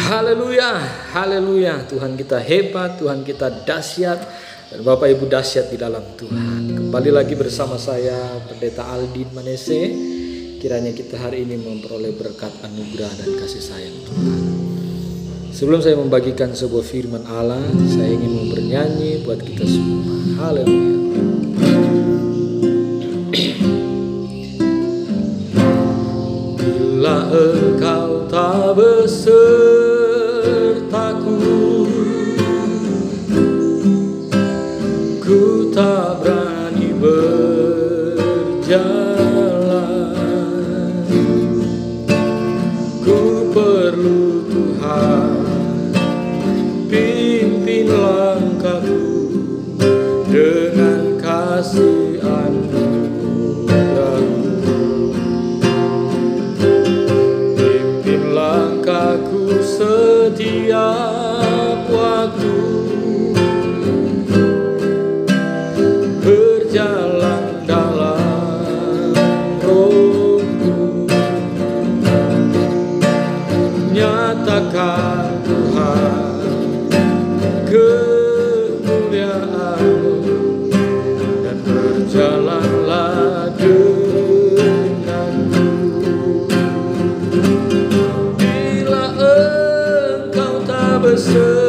Haleluya, haleluya. Tuhan kita hebat, Tuhan kita dahsyat, dan Bapak Ibu dahsyat di dalam Tuhan. Kembali lagi bersama saya Pendeta Aldin Manese. Kiranya kita hari ini memperoleh berkat anugerah dan kasih sayang Tuhan. Sebelum saya membagikan sebuah firman Allah, saya ingin mau bernyanyi buat kita semua. Haleluya. Bila engkau tak besertaku, ku tak berani berjalan. Ku perlu Tuhan, pimpin langkahku dengan kasih anugerah-Mu. Pimpin langkahku setiap waktu, berjalan dalam Roh-Mu. Nyatakan Tuhan kemuliaan-Mu, dan berjalanlah denganku. Bila engkau tak besertaku,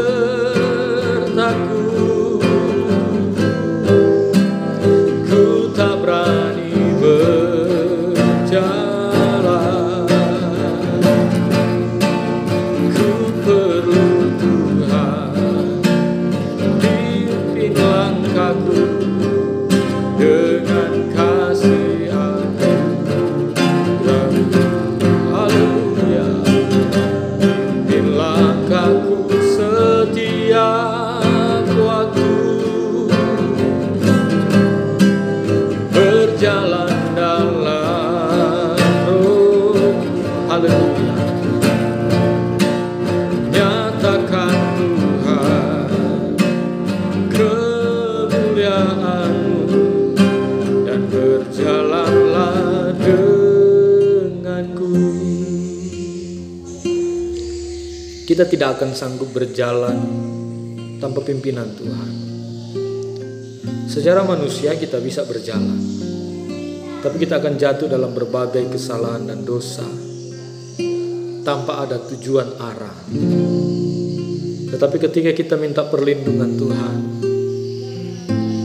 ku tak berani berjalan. Ku perlu Tuhan, pimpin langkahku dengan kasih anugerah-Mu. Haleluya. Pimpin langkahku setiap waktu, berjalan dalam Roh. Haleluya. Nyatakan Tuhan kemuliaan-Mu, dan berjalanlah denganku. Kita tidak akan sanggup berjalan tanpa pimpinan Tuhan. Secara manusia kita bisa berjalan, tapi kita akan jatuh dalam berbagai kesalahan dan dosa tanpa ada tujuan arah. Tetapi ketika kita minta perlindungan Tuhan,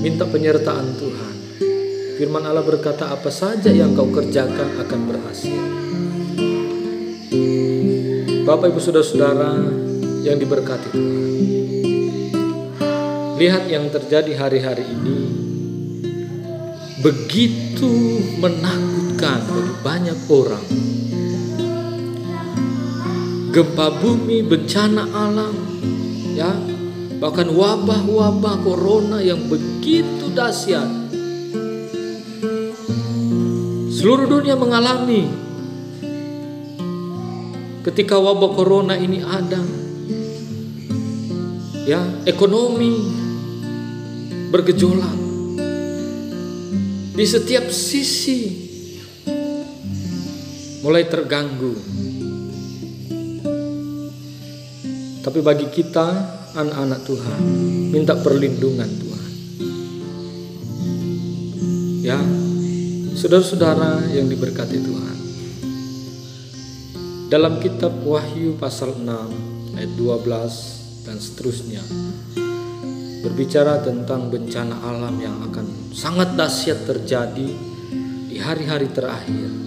minta penyertaan Tuhan, firman Allah berkata, apa saja yang kau kerjakan akan berhasil. Bapak Ibu saudara-saudara yang diberkati Tuhan, lihat yang terjadi hari-hari ini begitu menakutkan bagi banyak orang. Gempa bumi, bencana alam, ya, bahkan wabah-wabah corona yang begitu dahsyat. Seluruh dunia mengalami ketika wabah corona ini ada, ya, ekonomi bergejolak di setiap sisi, mulai terganggu. Tapi bagi kita anak-anak Tuhan, minta perlindungan Tuhan. Ya, saudara-saudara yang diberkati Tuhan, dalam kitab Wahyu pasal 6 ayat 12 dan seterusnya berbicara tentang bencana alam yang akan sangat dahsyat terjadi di hari-hari terakhir.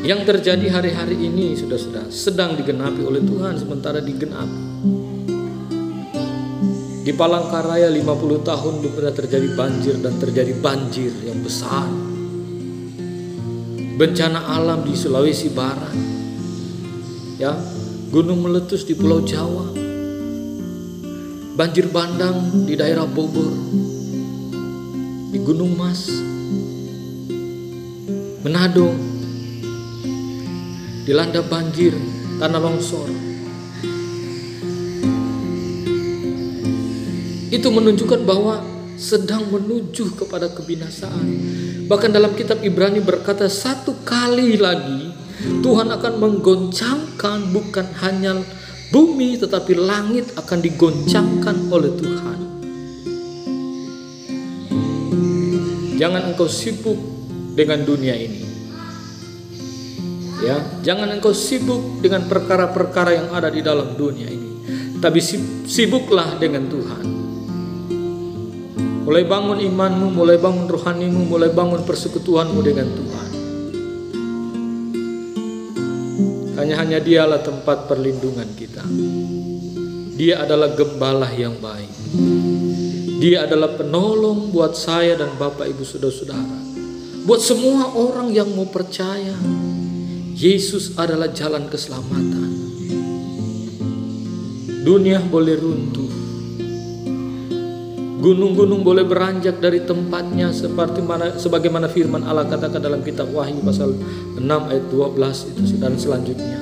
Yang terjadi hari-hari ini, saudara-saudara, sedang digenapi oleh Tuhan, sementara digenapi. Di Palangkaraya 50 tahun belum pernah terjadi banjir, dan terjadi banjir yang besar. Bencana alam di Sulawesi Barat, ya, gunung meletus di Pulau Jawa, banjir bandang di daerah Bogor, di Gunung Mas, Manado, dilanda banjir, tanah longsor. Itu menunjukkan bahwa sedang menuju kepada kebinasaan. Bahkan dalam kitab Ibrani berkata, satu kali lagi Tuhan akan menggoncangkan bukan hanya bumi, tetapi langit akan digoncangkan oleh Tuhan. Jangan engkau sibuk dengan dunia ini. Ya, jangan engkau sibuk dengan perkara-perkara yang ada di dalam dunia ini. Tapi sibuklah dengan Tuhan. Mulai bangun imanmu, mulai bangun rohanimu, mulai bangun persekutuanmu dengan Tuhan. Hanya Dialah tempat perlindungan kita. Dia adalah gembala yang baik. Dia adalah penolong buat saya dan Bapak Ibu saudara-saudara. Buat semua orang yang mau percaya, Yesus adalah jalan keselamatan. Dunia boleh runtuh, gunung-gunung boleh beranjak dari tempatnya sebagaimana firman Allah katakan dalam kitab Wahyu pasal 6 ayat 12 itu dan selanjutnya.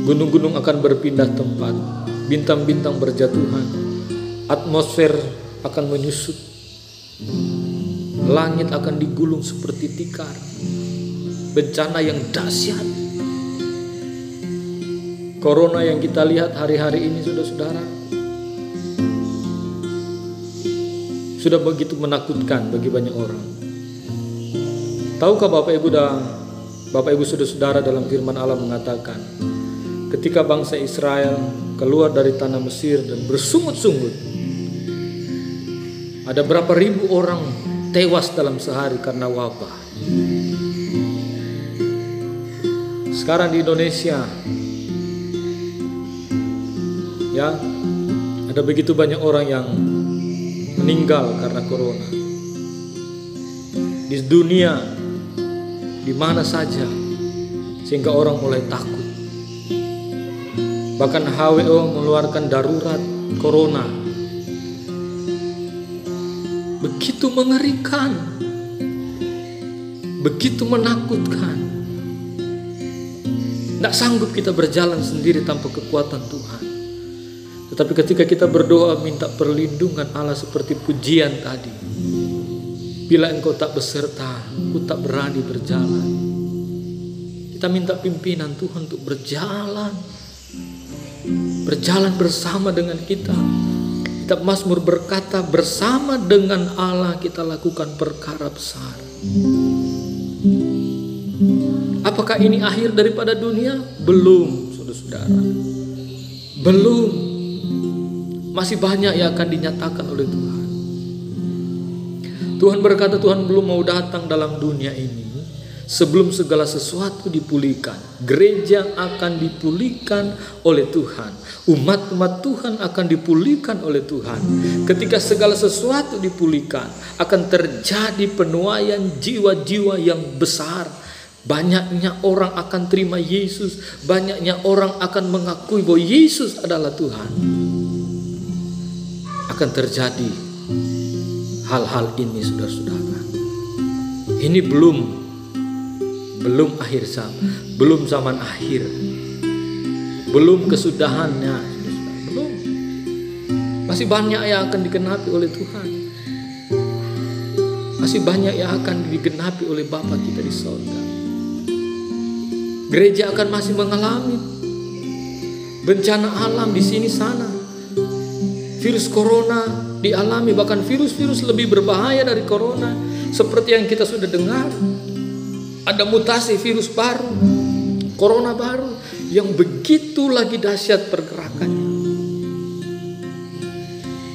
Gunung-gunung akan berpindah tempat, bintang-bintang berjatuhan, atmosfer akan menyusut, langit akan digulung seperti tikar, bencana yang dahsyat. Corona yang kita lihat hari-hari ini, saudara-saudara, sudah begitu menakutkan bagi banyak orang. Tahukah Bapak Ibu saudara-saudara, dalam firman Allah mengatakan, ketika bangsa Israel keluar dari tanah Mesir dan bersungut-sungut, ada berapa ribu orang tewas dalam sehari karena wabah. Sekarang di Indonesia, ya, ada begitu banyak orang yang meninggal karena corona. Di dunia, di mana saja, sehingga orang mulai takut. Bahkan WHO mengeluarkan darurat corona. Begitu mengerikan, begitu menakutkan. Tidak sanggup kita berjalan sendiri tanpa kekuatan Tuhan. Tetapi ketika kita berdoa minta perlindungan Allah seperti pujian tadi, bila engkau tak beserta, aku tak berani berjalan. Kita minta pimpinan Tuhan untuk berjalan bersama dengan kita. Kitab Mazmur berkata, bersama dengan Allah kita lakukan perkara besar. Apakah ini akhir daripada dunia? Belum, saudara-saudara. Belum. Masih banyak yang akan dinyatakan oleh Tuhan. Tuhan berkata, Tuhan belum mau datang dalam dunia ini sebelum segala sesuatu dipulihkan. Gereja akan dipulihkan oleh Tuhan. Umat-umat Tuhan akan dipulihkan oleh Tuhan. Ketika segala sesuatu dipulihkan, akan terjadi penuaian jiwa-jiwa yang besar. Banyaknya orang akan terima Yesus. Banyaknya orang akan mengakui bahwa Yesus adalah Tuhan. Akan terjadi hal-hal ini, saudara-saudara. Ini belum akhir zaman, belum zaman akhir, belum kesudahannya, belum. Masih banyak yang akan digenapi oleh Tuhan. Masih banyak yang akan digenapi oleh Bapa kita di sorga. Gereja akan masih mengalami bencana alam di sini sana. Virus corona dialami, bahkan virus-virus lebih berbahaya dari corona. Seperti yang kita sudah dengar, ada mutasi virus baru, corona baru, yang begitu lagi dahsyat pergerakannya.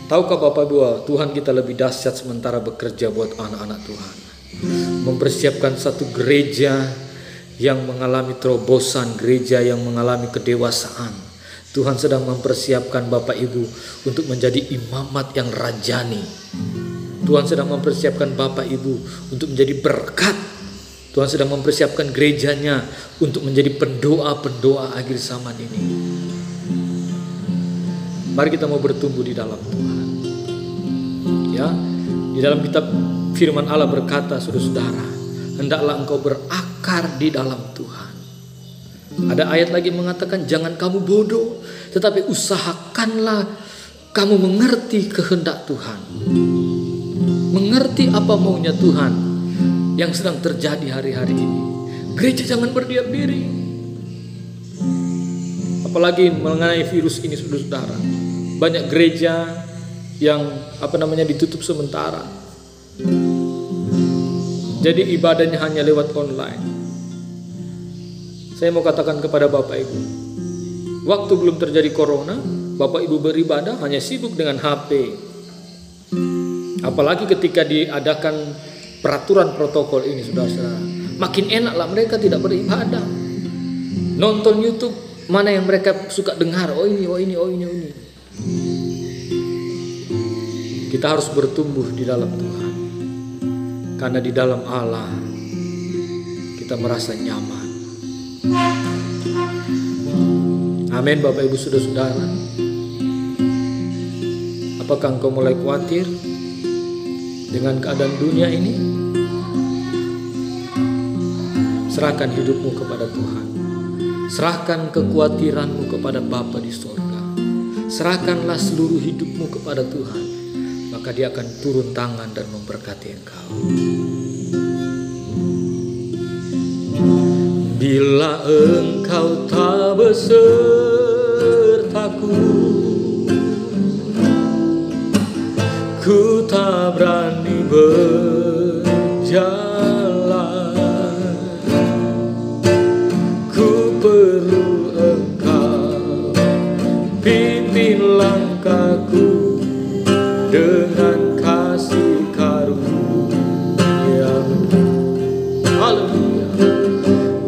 Tahukah Bapak Ibu, Tuhan kita lebih dahsyat sementara bekerja buat anak-anak Tuhan. Mempersiapkan satu gereja yang mengalami terobosan, gereja yang mengalami kedewasaan. Tuhan sedang mempersiapkan Bapak Ibu untuk menjadi imamat yang rajani. Tuhan sedang mempersiapkan Bapak Ibu untuk menjadi berkat. Tuhan sedang mempersiapkan gerejanya untuk menjadi pendoa-pendoa akhir zaman ini. Mari kita mau bertumbuh di dalam Tuhan. Ya, di dalam kitab firman Allah berkata, saudara-saudara, hendaklah engkau berakar di dalam Tuhan. Ada ayat lagi mengatakan, jangan kamu bodoh, tetapi usahakanlah kamu mengerti kehendak Tuhan, mengerti apa maunya Tuhan yang sedang terjadi hari-hari ini. Gereja jangan berdiam diri. Apalagi mengenai virus ini, saudara-saudara. Banyak gereja yang ditutup sementara. Jadi ibadahnya hanya lewat online. Saya mau katakan kepada Bapak Ibu, waktu belum terjadi corona, Bapak Ibu beribadah hanya sibuk dengan HP. Apalagi ketika diadakan peraturan protokol ini, saudara-saudara, makin enaklah mereka tidak beribadah. Nonton YouTube, mana yang mereka suka dengar, oh ini. Kita harus bertumbuh di dalam Tuhan, karena di dalam Allah kita merasa nyaman. Amin. Bapak Ibu saudara-saudara, apakah engkau mulai khawatir dengan keadaan dunia ini? Serahkan hidupmu kepada Tuhan. Serahkan kekhawatiranmu kepada Bapa di sorga. Serahkanlah seluruh hidupmu kepada Tuhan, maka Dia akan turun tangan dan memberkati engkau. Bila engkau tak besertaku, ku tak berani berjalan. Ku perlu engkau pimpin langkahku dengan kasih karunia-Mu. Haleluya.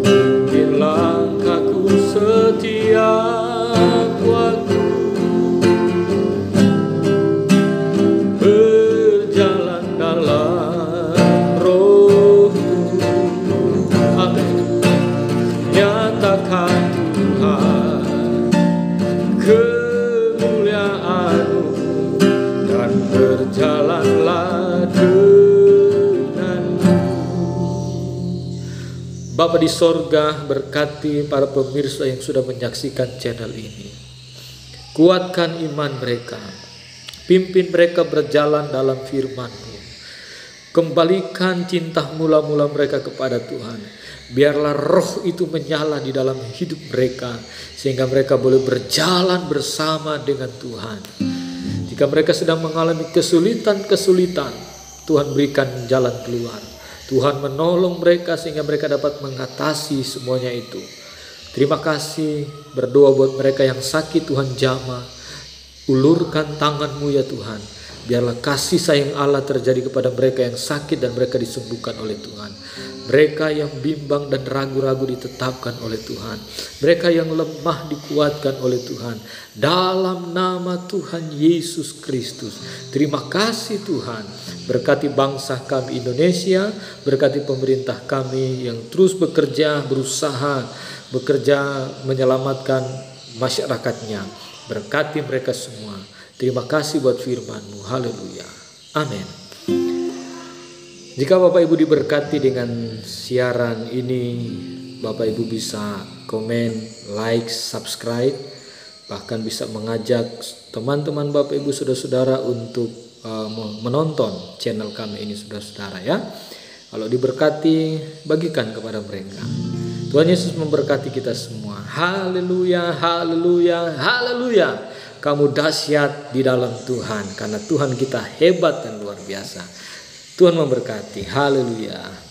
Pimpin langkahku setiap waktu, berjalan dalam Roh-Mu. Amin. Nyatakan Tuhan kemuliaan-Mu dan berjalanlah denganmu. Bapa di sorga, berkati para pemirsa yang sudah menyaksikan channel ini. Kuatkan iman mereka, pimpin mereka berjalan dalam firman-Mu. Kembalikan cinta mula-mula mereka kepada Tuhan. Biarlah roh itu menyala di dalam hidup mereka, sehingga mereka boleh berjalan bersama dengan Tuhan. Jika mereka sedang mengalami kesulitan-kesulitan, Tuhan berikan jalan keluar. Tuhan menolong mereka sehingga mereka dapat mengatasi semuanya itu. Terima kasih, berdoa buat mereka yang sakit, Tuhan jamah. Ulurkan tangan-Mu ya Tuhan. Biarlah kasih sayang Allah terjadi kepada mereka yang sakit dan mereka disembuhkan oleh Tuhan. Mereka yang bimbang dan ragu-ragu ditetapkan oleh Tuhan. Mereka yang lemah dikuatkan oleh Tuhan. Dalam nama Tuhan Yesus Kristus. Terima kasih Tuhan. Berkati bangsa kami Indonesia. Berkati pemerintah kami yang terus bekerja, bekerja menyelamatkan masyarakatnya. Berkati mereka semua. Terima kasih buat firman-Mu. Haleluya. Amin. Jika Bapak Ibu diberkati dengan siaran ini, Bapak Ibu bisa komen, like, subscribe, bahkan bisa mengajak teman-teman Bapak Ibu saudara-saudara untuk menonton channel kami ini, saudara-saudara ya. Kalau diberkati, bagikan kepada mereka. Tuhan Yesus memberkati kita semua. Haleluya, haleluya, haleluya. Kamu dahsyat di dalam Tuhan, karena Tuhan kita hebat dan luar biasa. Tuhan memberkati. Haleluya.